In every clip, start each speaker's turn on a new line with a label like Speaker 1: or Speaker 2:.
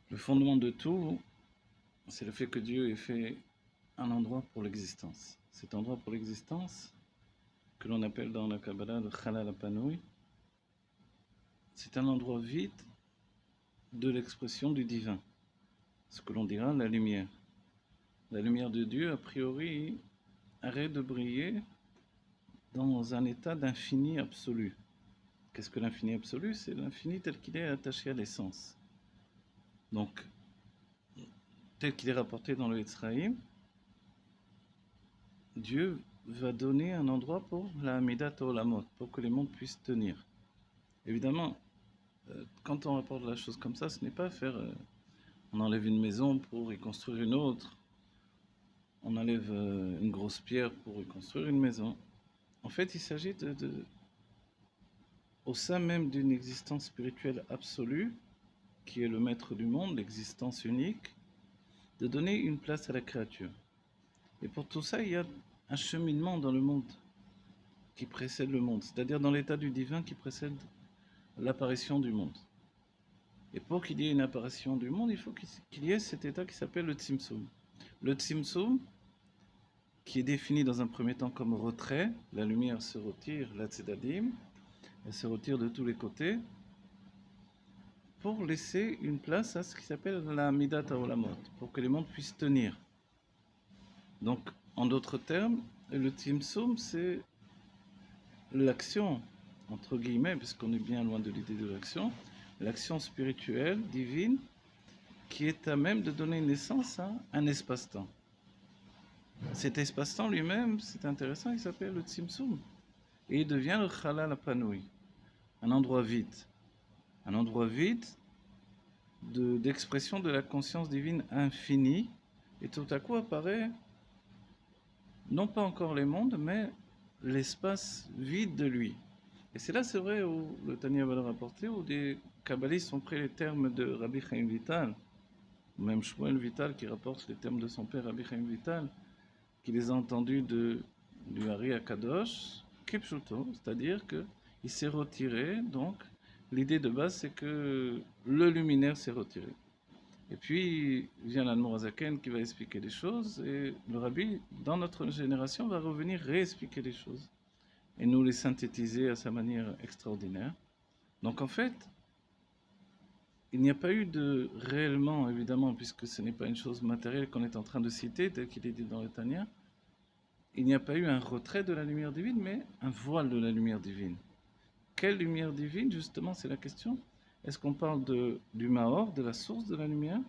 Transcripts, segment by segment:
Speaker 1: Le fondement de tout, c'est le fait que Dieu ait fait un endroit pour l'existence. Cet endroit pour l'existence, que l'on appelle dans la Kabbalah le Chalal Apanoui, c'est un endroit vide de l'expression du divin, ce que l'on dira la lumière. La lumière de Dieu, a priori, arrête de briller dans un état d'infini absolu. Qu'est-ce que l'infini absolu? C'est l'infini tel qu'il est attaché à l'essence. Donc, tel qu'il est rapporté dans le Yitzha'im, Dieu va donner un endroit pour la Amidat Olamot, pour que les mondes puissent tenir. Évidemment, quand on rapporte la chose comme ça, ce n'est pas faire... on enlève une maison pour y construire une autre, on enlève une grosse pierre pour y construire une maison. En fait, il s'agit au sein même d'une existence spirituelle absolue, qui est le maître du monde, l'existence unique, de donner une place à la créature. Et pour tout ça, il y a un cheminement dans le monde qui précède le monde, c'est-à-dire dans l'état du divin qui précède l'apparition du monde. Et pour qu'il y ait une apparition du monde, il faut qu'il y ait cet état qui s'appelle le Tzimtzum. Le Tzimtzum, qui est défini dans un premier temps comme retrait, la lumière se retire, la Tzedadim, elle se retire de tous les côtés, pour laisser une place à ce qui s'appelle la Midat Haolamot, pour que les mondes puissent tenir. Donc, en d'autres termes, le Tzimtzum, c'est l'action, entre guillemets, puisqu'on est bien loin de l'idée de l'action spirituelle, divine, qui est à même de donner naissance à un espace-temps. Cet espace-temps lui-même, c'est intéressant, il s'appelle le Tzimtzum. Et il devient le Chalal Apanoui, un endroit vide. Un endroit vide d'expression de la conscience divine infinie. Et tout à coup apparaît, non pas encore les mondes, mais l'espace vide de lui. Et c'est là, c'est vrai, où le Tanya va le rapporter, où des kabbalistes ont pris les termes de Rabbi Chaim Vital, même Shmuel Vital qui rapporte les termes de son père Rabbi Chaim Vital, qui les a entendus du Hari Akadosh, Kipshuto, c'est-à-dire qu'il s'est retiré, donc l'idée de base c'est que le luminaire s'est retiré. Et puis vient l'Admorazaken qui va expliquer les choses, et le Rabbi, dans notre génération, va revenir réexpliquer les choses, et nous les synthétiser à sa manière extraordinaire. Donc en fait, il n'y a pas eu de réellement, évidemment, puisque ce n'est pas une chose matérielle qu'on est en train de citer, tel qu'il est dit dans le Tanya, il n'y a pas eu un retrait de la lumière divine, mais un voile de la lumière divine. Quelle lumière divine, justement, c'est la question. Est-ce qu'on parle du Mahor, de la source de la lumière,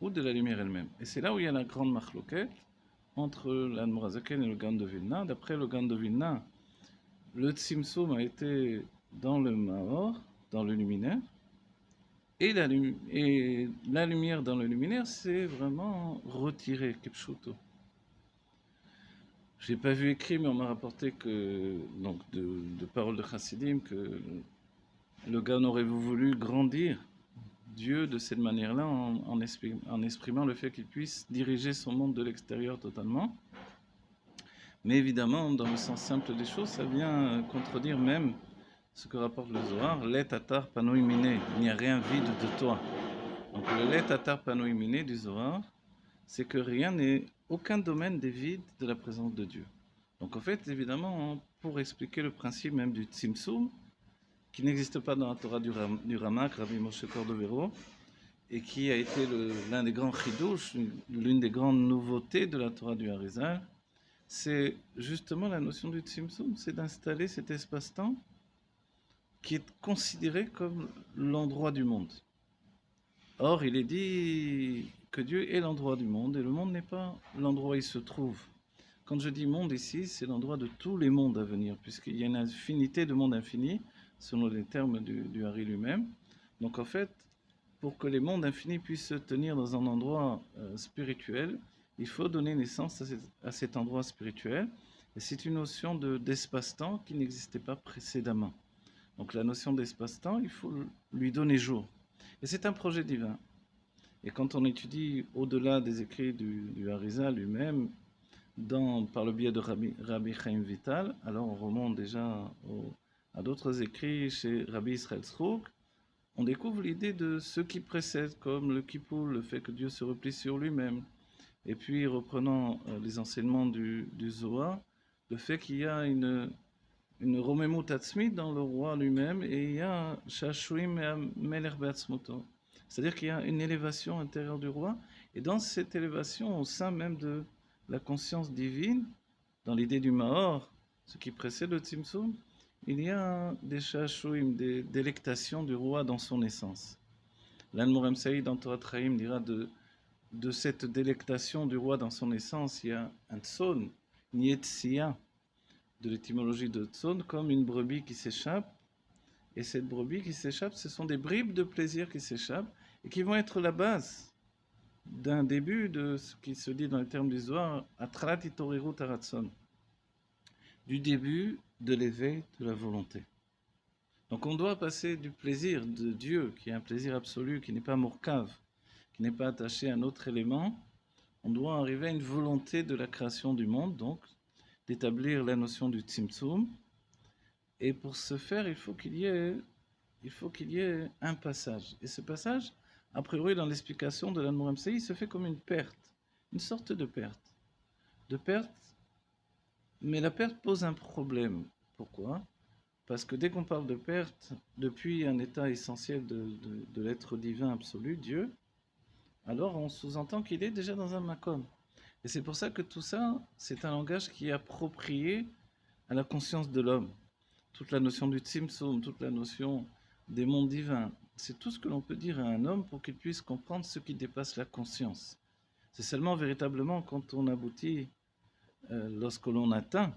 Speaker 1: ou de la lumière elle-même? Et c'est là où il y a la grande marloquette entre l'Admorazaken et le Gaon de Vilna. D'après le Gaon de Vilna, le Tzimtzum a été dans le Mahor, dans le luminaire, et la lumière dans le luminaire, c'est vraiment retiré, Kipshuto. Je n'ai pas vu écrit, mais on m'a rapporté que, donc de paroles de Chassidim, que le gars aurait voulu grandir Dieu de cette manière-là en exprimant le fait qu'il puisse diriger son monde de l'extérieur totalement. Mais évidemment, dans le sens simple des choses, ça vient contredire même ce que rapporte le Zohar, let tatar panoi miné, il n'y a rien vide de toi. Donc le let tatar panoi miné du Zohar, c'est que rien n'est, aucun domaine n'est vide de la présence de Dieu. Donc en fait, évidemment, pour expliquer le principe même du Tzimtzum, qui n'existe pas dans la Torah du Ramak, Rabbi Moshe Cordovero, et qui a été l'un des grands chidouches, l'une des grandes nouveautés de la Torah du Harizal, c'est justement la notion du Tzimtzum, c'est d'installer cet espace-temps qui est considéré comme l'endroit du monde. Or, il est dit que Dieu est l'endroit du monde, et le monde n'est pas l'endroit où il se trouve. Quand je dis monde ici, c'est l'endroit de tous les mondes à venir, puisqu'il y a une infinité de mondes infinis, selon les termes du Hari lui-même. Donc en fait, pour que les mondes infinis puissent se tenir dans un endroit spirituel, il faut donner naissance à cet endroit spirituel. Et c'est une notion d'espace-temps qui n'existait pas précédemment. Donc la notion d'espace-temps, il faut lui donner jour. Et c'est un projet divin. Et quand on étudie au-delà des écrits du Harizal lui-même, par le biais de Rabbi Chaim Vital, alors on remonte déjà à d'autres écrits chez Rabbi Israël Srouk, on découvre l'idée de ce qui précède, comme le Kippour, le fait que Dieu se replie sur lui-même. Et puis, reprenant les enseignements du Zohar, le fait qu'il y a une Romemut Atzmit dans le roi lui-même, et il y a Shashuim et Melech Be'atzmoto. C'est-à-dire qu'il y a une élévation intérieure du roi, et dans cette élévation, au sein même de la conscience divine, dans l'idée du Mahor, ce qui précède le Tzimtzum, il y a des Shashuim, des délectations du roi dans son essence. L'Anmorem Saïd dans Torah Traim dira de cette délectation du roi dans son essence, il y a un Tzon, une Yetzia, de l'étymologie de Tzon, comme une brebis qui s'échappe. Et cette brebis qui s'échappe, ce sont des bribes de plaisir qui s'échappent et qui vont être la base d'un début de ce qui se dit dans les termes du Zohar, Atrat Itoriru Taratson, du début de l'éveil de la volonté. Donc on doit passer du plaisir de Dieu, qui est un plaisir absolu, qui n'est pas mourkave, qui n'est pas attaché à un autre élément, on doit arriver à une volonté de la création du monde, donc d'établir la notion du Tzimtzum. Et pour ce faire, il faut qu'il y ait un passage. Et ce passage, a priori dans l'explication de l'Anmor MCI, se fait comme une perte, une sorte de perte. Mais la perte pose un problème. Pourquoi ? Parce que dès qu'on parle de perte, depuis un état essentiel de l'être divin absolu, Dieu, alors on sous-entend qu'il est déjà dans un makom. Et c'est pour ça que tout ça, c'est un langage qui est approprié à la conscience de l'homme. Toute la notion du Tzimtzum, toute la notion des mondes divins, c'est tout ce que l'on peut dire à un homme pour qu'il puisse comprendre ce qui dépasse la conscience. C'est seulement véritablement quand on aboutit, lorsque l'on atteint,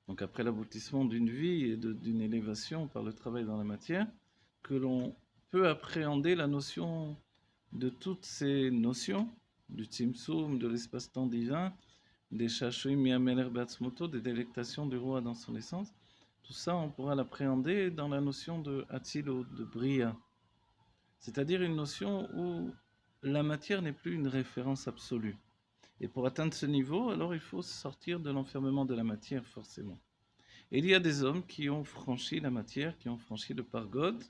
Speaker 1: donc après l'aboutissement d'une vie et d'une élévation par le travail dans la matière, que l'on peut appréhender la notion de toutes ces notions, du Tzimtzum, de l'espace-temps divin, des Shashuim Miameler Beatzmoto, des délectations du roi dans son essence. Tout ça, on pourra l'appréhender dans la notion de Hatzilo, de Bria. C'est-à-dire une notion où la matière n'est plus une référence absolue. Et pour atteindre ce niveau, alors il faut sortir de l'enfermement de la matière, forcément. Et il y a des hommes qui ont franchi la matière, qui ont franchi le pargode,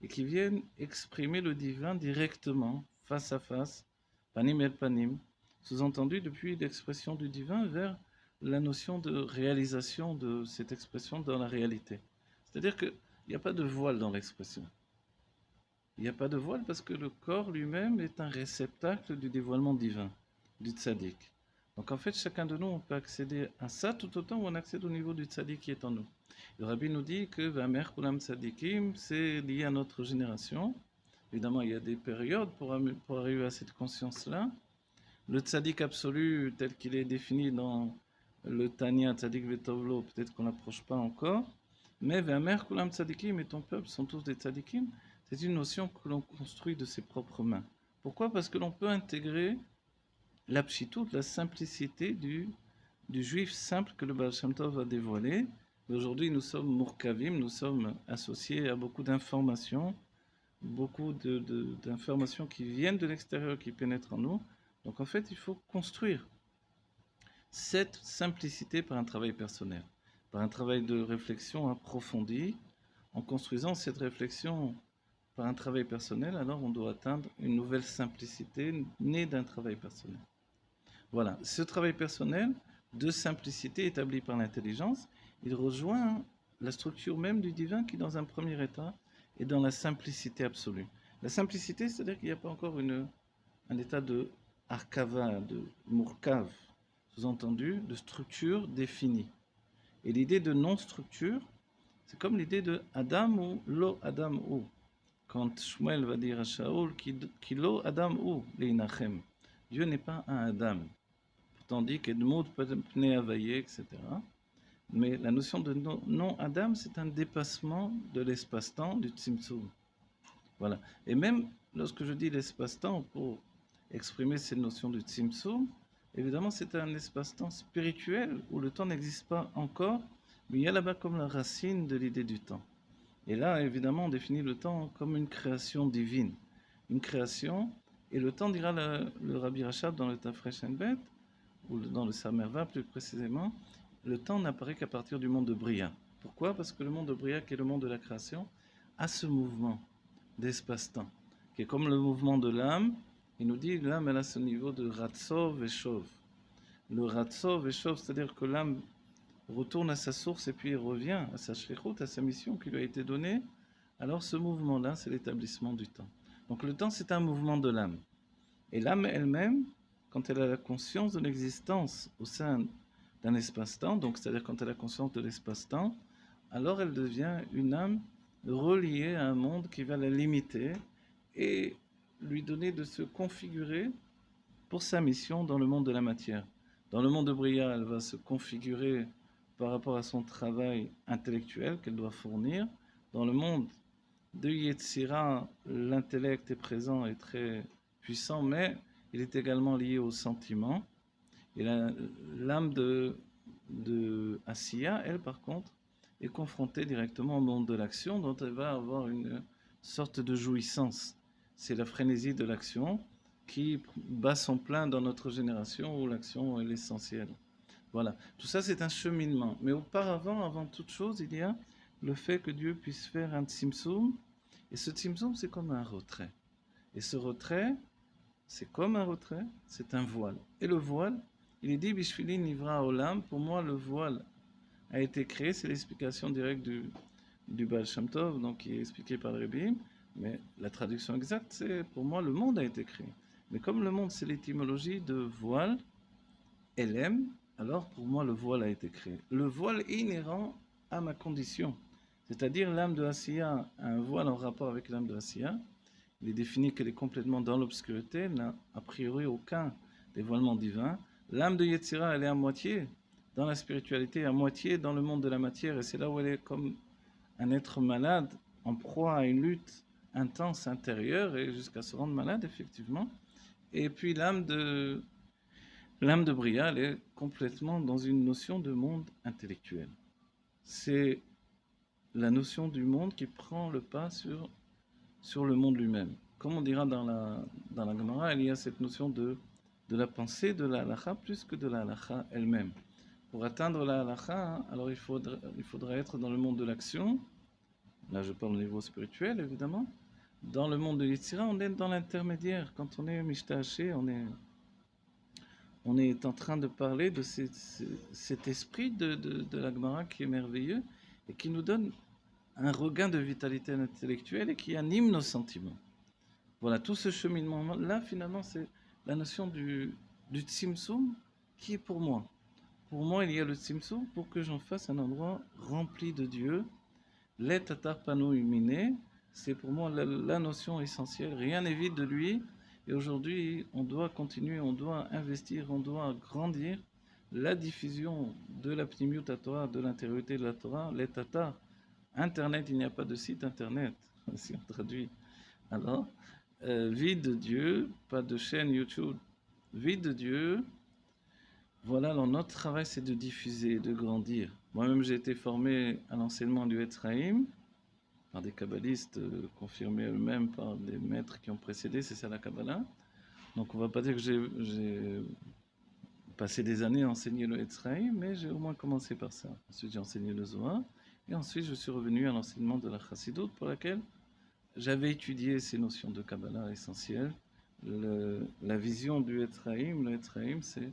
Speaker 1: et qui viennent exprimer le divin directement, face à face, panim el panim, sous-entendu depuis l'expression du divin vers la notion de réalisation de cette expression dans la réalité. C'est-à-dire qu'il n'y a pas de voile dans l'expression. Il n'y a pas de voile parce que le corps lui-même est un réceptacle du dévoilement divin, du tzaddik. Donc en fait, chacun de nous, on peut accéder à ça tout autant où on accède au niveau du tzaddik qui est en nous. Le rabbi nous dit que Vamer Kulam Tzaddikim, c'est lié à notre génération. Évidemment, il y a des périodes pour arriver à cette conscience-là. Le tzaddik absolu, tel qu'il est défini dans le Tanya Tzaddik Vetovlo, peut-être qu'on n'approche pas encore. Mais Vamer Kulam Tzaddikim et ton peuple sont tous des tzaddikim. C'est une notion que l'on construit de ses propres mains. Pourquoi ? Parce que l'on peut intégrer la pshitout, la simplicité du juif simple que le Baal Shem Tov a dévoilé. Aujourd'hui, nous sommes mourkavim, nous sommes associés à beaucoup d'informations, beaucoup d'informations qui viennent de l'extérieur, qui pénètrent en nous. Donc en fait, il faut construire cette simplicité par un travail personnel, par un travail de réflexion approfondi. En construisant cette réflexion par un travail personnel, alors on doit atteindre une nouvelle simplicité née d'un travail personnel. Voilà, ce travail personnel de simplicité établi par l'intelligence, il rejoint la structure même du divin qui, dans un premier état, est dans la simplicité absolue. La simplicité, c'est-à-dire qu'il n'y a pas encore un état de arkava, de mourkav, sous-entendu, de structure définie. Et l'idée de non-structure, c'est comme l'idée de Adam ou lo Adam ou. Quand Shmuel va dire à Shaoul, ki lo Adam ou leinachem. Dieu n'est pas un Adam. Tandis qu'Edmoud peut pnei avaye, etc. Mais la notion de non-Adam, c'est un dépassement de l'espace-temps du Tzimtzum. Voilà. Et même lorsque je dis l'espace-temps pour exprimer cette notion du Tzimtzum, évidemment, c'est un espace-temps spirituel où le temps n'existe pas encore, mais il y a là-bas comme la racine de l'idée du temps. Et là, évidemment, on définit le temps comme une création divine. Une création, et le temps, dira le Rabbi Rachab dans le Tafresh Bet, ou dans le Samerva plus précisément, le temps n'apparaît qu'à partir du monde de Bria. Pourquoi ? Parce que le monde de Bria, qui est le monde de la création, a ce mouvement. d'espace-temps, qui est comme le mouvement de l'âme. Il nous dit, l'âme, elle a ce niveau de Ratzov et Shov. Le Ratzov et Shov, c'est-à-dire que l'âme retourne à sa source et puis revient à sa shlichut, à sa mission qui lui a été donnée. Alors ce mouvement-là, c'est l'établissement du temps. Donc le temps, c'est un mouvement de l'âme. Et l'âme elle-même, quand elle a la conscience de l'existence au sein d'un espace-temps, donc c'est-à-dire quand elle a conscience de l'espace-temps, alors elle devient une âme reliée à un monde qui va la limiter et lui donner de se configurer pour sa mission dans le monde de la matière. Dans le monde de Bria, elle va se configurer par rapport à son travail intellectuel qu'elle doit fournir. Dans le monde de Yetzira, l'intellect est présent et très puissant, mais il est également lié au sentiment. Et l'âme de Asiya, elle, par contre, est confrontée directement au monde de l'action, dont elle va avoir une sorte de jouissance. C'est la frénésie de l'action qui bat son plein dans notre génération où l'action est l'essentiel. Voilà, tout ça c'est un cheminement. Mais auparavant, avant toute chose, il y a le fait que Dieu puisse faire un tzimtzum. Et ce tzimtzum, c'est comme un retrait. Et ce retrait, c'est comme un retrait, c'est un voile. Et le voile, il est dit, Bishvili Nivra Olam, pour moi le voile a été créé, c'est l'explication directe du Baal Shem Tov, donc qui est expliqué par le Rebbe, mais la traduction exacte, c'est pour moi le monde a été créé. Mais comme le monde, c'est l'étymologie de voile, Elem, alors pour moi le voile a été créé. Le voile est inhérent à ma condition, c'est-à-dire l'âme de Asiya a un voile en rapport avec l'âme de Asiya. Il est défini qu'elle est complètement dans l'obscurité, n'a a priori aucun dévoilement divin. L'âme de Yetzira, elle est à moitié dans la spiritualité, à moitié dans le monde de la matière, et c'est là où elle est comme un être malade, en proie à une lutte intense intérieure, et jusqu'à se rendre malade, effectivement. Et puis l'âme de Bria, elle est complètement dans une notion de monde intellectuel. C'est la notion du monde qui prend le pas sur le monde lui-même. Comme on dira dans la Gemara, il y a cette notion de la pensée de la halakha plus que de la halakha elle-même. Pour atteindre la halakha, alors il faudra être dans le monde de l'action. Là, je parle au niveau spirituel, évidemment. Dans le monde de l'Yitzira, on est dans l'intermédiaire. Quand on est mishtaché, on est en train de parler de cet esprit de la Gemara qui est merveilleux et qui nous donne un regain de vitalité intellectuelle et qui anime nos sentiments. Voilà, tout ce cheminement-là, finalement, c'est la notion du tzimtzum qui est pour moi. Pour moi, il y a le tzimtzum pour que j'en fasse un endroit rempli de Dieu. Les tatar pano illuminé, c'est pour moi la notion essentielle. Rien n'est vide de lui. Et aujourd'hui, on doit continuer, on doit investir, on doit grandir la diffusion de la pnimiut Torah, de l'intériorité de la Torah, les tatar. Internet, il n'y a pas de site internet, si on traduit. Alors, vide de Dieu, pas de chaîne YouTube, vide de Dieu. Voilà, alors notre travail, c'est de diffuser, de grandir. Moi-même, j'ai été formé à l'enseignement du Etzraïm par des kabbalistes confirmés eux-mêmes par des maîtres qui ont précédé, c'est ça la Kabbalah. Donc, on ne va pas dire que j'ai passé des années à enseigner le Etzraïm, mais j'ai au moins commencé par ça. Ensuite, j'ai enseigné le Zohar, et ensuite, je suis revenu à l'enseignement de la Chassidut, pour laquelle j'avais étudié ces notions de Kabbalah essentielles. La vision du Etzraïm, le Etzraïm, c'est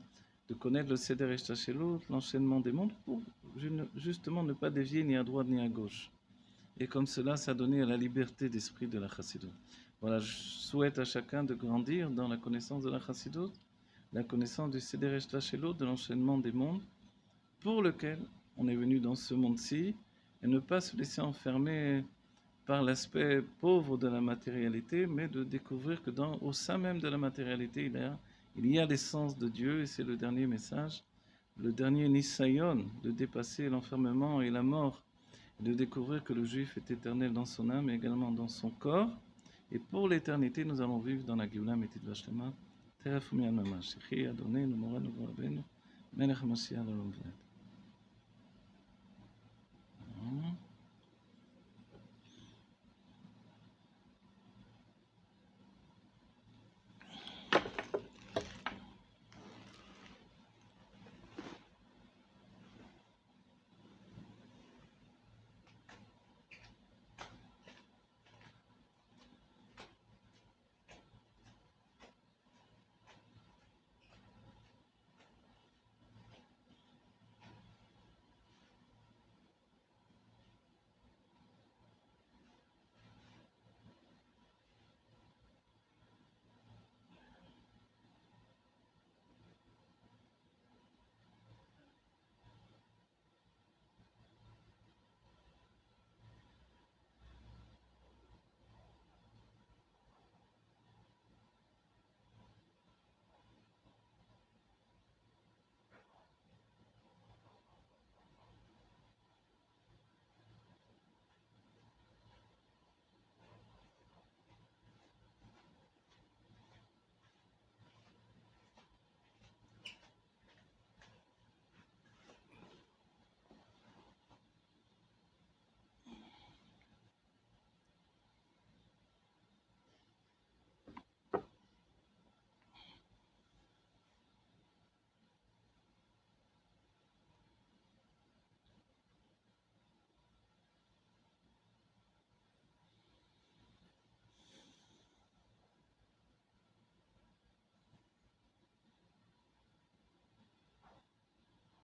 Speaker 1: de connaître le Seder Eshtachelot, l'enchaînement des mondes, pour justement ne pas dévier ni à droite ni à gauche. Et comme cela, ça donnait à la liberté d'esprit de la Chassidut. Voilà, je souhaite à chacun de grandir dans la connaissance de la Chassidut, la connaissance du Seder Eshtachelot, de l'enchaînement des mondes, pour lequel on est venu dans ce monde-ci, et ne pas se laisser enfermer par l'aspect pauvre de la matérialité, mais de découvrir que au sein même de la matérialité, il y a l'essence de Dieu, et c'est le dernier message, le dernier Nisayon, de dépasser l'enfermement et la mort, et de découvrir que le juif est éternel dans son âme et également dans son corps, et pour l'éternité, nous allons vivre dans la Géoula Métit Vashlema, Teref Mian Mamash, Adonai, Nomora, Novorabenu, Melech Mashiach,